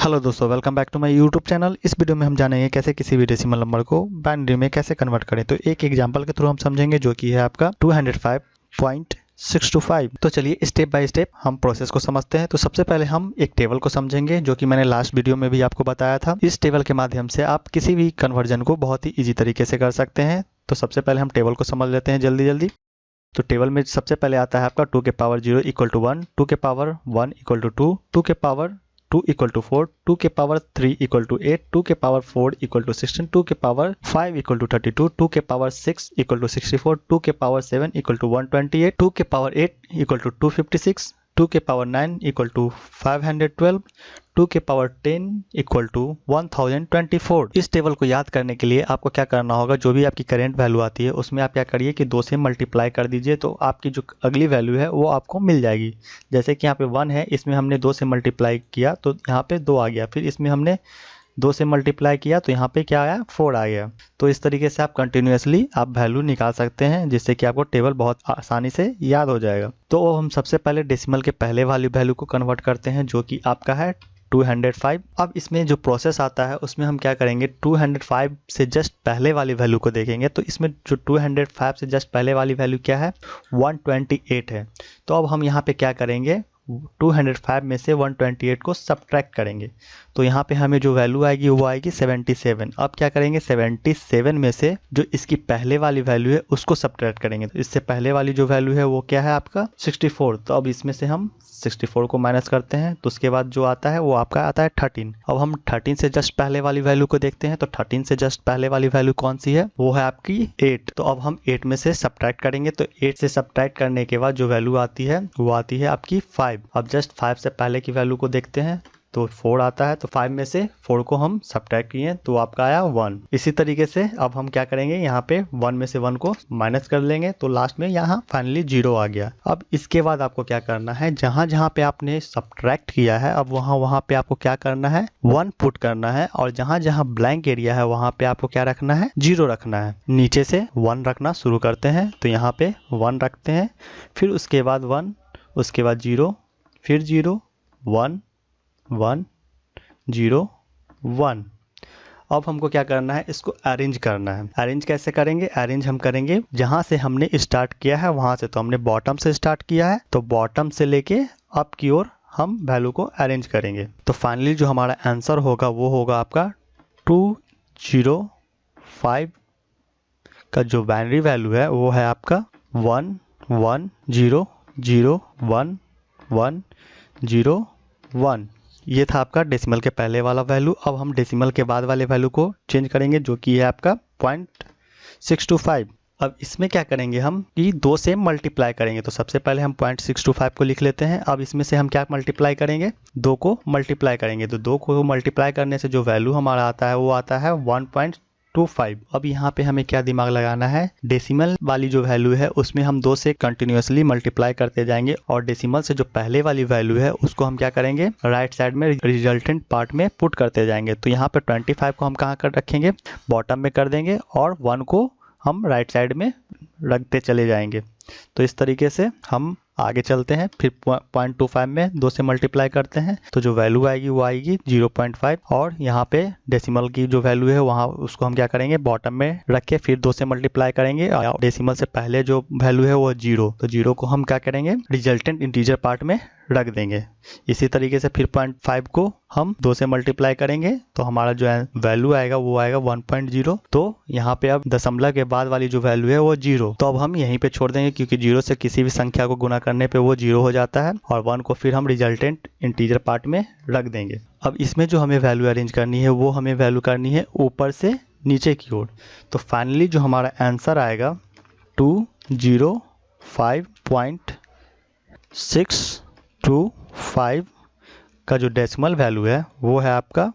Hello दोस्तों, welcome back to my YouTube channel. इस video में हम जानेंगे कैसे किसी भी डेसिमल नंबर को बाइनरी में कैसे कन्वर्ट करें। तो एक एग्जांपल के थ्रू हम समझेंगे जो कि है आपका 205.625। तो चलिए स्टेप बाय स्टेप हम प्रोसेस को समझते हैं। तो सबसे पहले हम एक टेबल को समझेंगे जो कि मैंने लास्ट वीडियो में भी आपको बताया था। इस टेबल के माध्यम से आप किसी भी कन्वर्जन को बहुत ही ईजी तरीके से कर सकते हैं। तो सबसे पहले हम टेबल को समझ लेते हैं जल्दी। तो टेबल में सबसे पहले आता है आपका 2 के पावर 0 इक्वल टू 1, 2 के पावर 1 इक्वल टू 2, 2 के पावर 2 इक्वल टू 4, 2 के पावर 3 इक्वल टू 8, 2 के पावर 4 इक्वल टू 16, 2 के पावर 5 इक्वल टू 32, 2 के पावर 6 इक्वल टू 64, 2 के पावर 7 इक्वल टू 128, 2 के पावर 8 इक्वल टू 256, 2 के पावर 9 इक्वल टू 512, 2 के पावर 10 इक्वल टू 1024। इस टेबल को याद करने के लिए आपको क्या करना होगा, जो भी आपकी करेंट वैल्यू आती है उसमें आप क्या करिए कि 2 से मल्टीप्लाई कर दीजिए, तो आपकी जो अगली वैल्यू है वो आपको मिल जाएगी। जैसे कि यहाँ पे 1 है, इसमें हमने 2 से मल्टीप्लाई किया तो यहाँ पे 2 आ गया, फिर इसमें हमने 2 से मल्टीप्लाई किया तो यहाँ पे क्या आया, 4 आ गया। तो इस तरीके से आप कंटिन्यूसली आप वैल्यू निकाल सकते हैं, जिससे कि आपको टेबल बहुत आसानी से याद हो जाएगा। तो हम सबसे पहले डेसिमल के पहले वाली वैल्यू को कन्वर्ट करते हैं जो कि आपका है 205। अब इसमें जो प्रोसेस आता है उसमें हम क्या करेंगे, 205 से जस्ट पहले वाली वैल्यू को देखेंगे। तो इसमें जो 205 से जस्ट पहले वाली वैल्यू क्या है, 128 है। तो अब हम यहाँ पे क्या करेंगे, 205 में से 128 को सब्ट्रैक्ट करेंगे। तो यहाँ पे हमें जो वैल्यू आएगी वो आएगी 77। अब क्या करेंगे, 77 में से जो इसकी पहले वाली वैल्यू है उसको सब्ट्रैक्ट करेंगे। तो इससे पहले वाली जो वैल्यू है वो क्या है आपका 64। तो अब इसमें से हम 64 को माइनस करते हैं, तो उसके बाद जो आता है वो आपका आता है 13। अब हम 13 से जस्ट पहले वाली वैल्यू को देखते हैं। तो 13 से जस्ट पहले वाली वैल्यू कौन सी है, वो है आपकी 8। तो अब हम 8 में से सब्ट्रैक्ट करेंगे। तो 8 से सब्ट्रैक्ट करने के बाद जो वैल्यू आती है वो आती है आपकी 5। अब जस्ट 5 से पहले की वैल्यू को देखते हैं तो 4 आता है। तो 5 में से 4 को हम सब्ट्रैक्ट किए तो आपका आया 1। इसी तरीके से अब हम क्या करेंगे, यहाँ पे 1 में से 1 को माइनस कर लेंगे तो लास्ट में यहाँ फाइनली 0 आ गया। अब इसके बाद आपको क्या करना है, जहाँ जहाँ पे आपने सब्ट्रैक्ट किया है अब वहाँ पे आपको क्या करना है, 1 पुट करना है, और जहाँ जहाँ ब्लैंक एरिया है वहाँ पे आपको क्या रखना है, 0 रखना है। नीचे से 1 रखना शुरू करते हैं। तो यहाँ पे 1 रखते हैं, फिर उसके बाद 1, उसके बाद 0, फिर 0, 1, 1, 0, 1। अब हमको क्या करना है, इसको अरेंज करना है। अरेंज कैसे करेंगे, अरेंज हम करेंगे जहां से हमने स्टार्ट किया है वहां से। तो हमने बॉटम से स्टार्ट किया है, तो बॉटम से लेके अप की ओर हम वैल्यू को अरेंज करेंगे। तो फाइनली जो हमारा आंसर होगा वो होगा आपका 205 का जो बाइनरी वैल्यू है वो है आपका 1, 1, 0, 0, 1, 1, 0, 1। ये था आपका डेसिमल के पहले वाला वैल्यू। अब हम डेसिमल के बाद वाले वैल्यू को चेंज करेंगे जो कि है आपका 0.625। अब इसमें क्या करेंगे हम कि 2 से मल्टीप्लाई करेंगे। तो सबसे पहले हम 0.625 को लिख लेते हैं। अब इसमें से हम क्या मल्टीप्लाई करेंगे, 2 को मल्टीप्लाई करेंगे। तो 2 को मल्टीप्लाई करने से जो वैल्यू हमारा आता है वो आता है 1.25। अब यहाँ पे हमें क्या दिमाग लगाना है, डेसिमल वाली जो वैल्यू है उसमें हम 2 से कंटिन्यूसली मल्टीप्लाई करते जाएंगे, और डेसिमल से जो पहले वाली वैल्यू है उसको हम क्या करेंगे, राइट साइड में रिजल्टेंट पार्ट में पुट करते जाएंगे। तो यहाँ पे 25 को हम कहाँ कर रखेंगे, बॉटम में कर देंगे, और 1 को हम राइट साइड में रखते चले जाएंगे। तो इस तरीके से हम आगे चलते हैं। फिर 0.25 में 2 से मल्टीप्लाई करते हैं तो जो वैल्यू आएगी वो आएगी 0.5, और यहाँ पे डेसिमल की जो वैल्यू है वहाँ उसको हम क्या करेंगे, बॉटम में रख के फिर 2 से मल्टीप्लाई करेंगे, और डेसिमल से पहले जो वैल्यू है वो 0। तो 0 को हम क्या करेंगे, रिजल्टेंट इंटीजर पार्ट में रख देंगे। इसी तरीके से फिर 0.5 को हम 2 से मल्टीप्लाई करेंगे तो हमारा जो वैल्यू आएगा वो आएगा 1.0। तो यहाँ पे अब दशमलव के बाद वाली जो वैल्यू है वो 0। तो अब हम यहीं पे छोड़ देंगे, क्योंकि 0 से किसी भी संख्या को गुना करने पे वो 0 हो जाता है, और 1 को फिर हम रिजल्टेंट इंटीजर पार्ट में रख देंगे। अब इसमें जो हमें वैल्यू अरेंज करनी है वो हमें वैल्यू करनी है ऊपर से नीचे की ओर। तो फाइनली जो हमारा आंसर आएगा 205.625 का जो डेसिमल वैल्यू है वो है आपका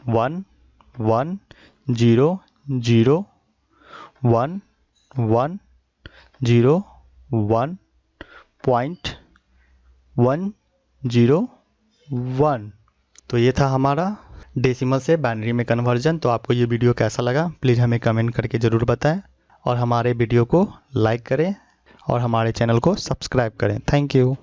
110101.101। तो ये था हमारा डेसिमल से बाइनरी में कन्वर्जन। तो आपको ये वीडियो कैसा लगा प्लीज़ हमें कमेंट करके ज़रूर बताएं, और हमारे वीडियो को लाइक करें और हमारे चैनल को सब्सक्राइब करें। Thank you.